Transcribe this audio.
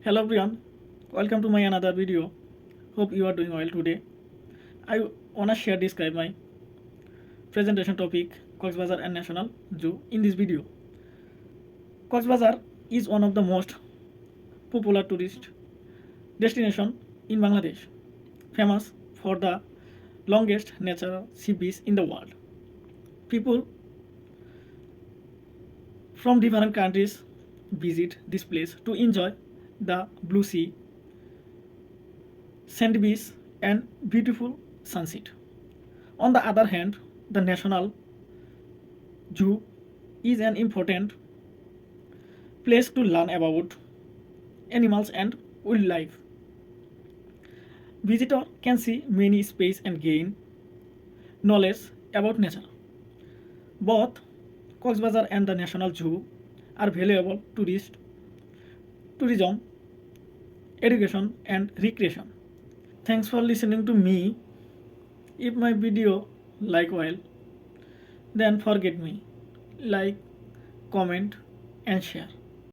Hello everyone, welcome to my another video. Hope you are doing well today. I wanna describe my presentation topic Cox's and National Zoo in this video. Cox's is one of the most popular tourist destination in Bangladesh, famous for the longest natural sea beach in the world. People from different countries visit this place to enjoy the blue sea, sand beach, and beautiful sunset. On the other hand, the National Zoo is an important place to learn about animals and wildlife. Visitor can see many species and gain knowledge about nature. Both Cox's and the National Zoo are valuable tourism, education, and recreation. Thanks for listening to me. If my video like well, then forget me, like, comment, and share.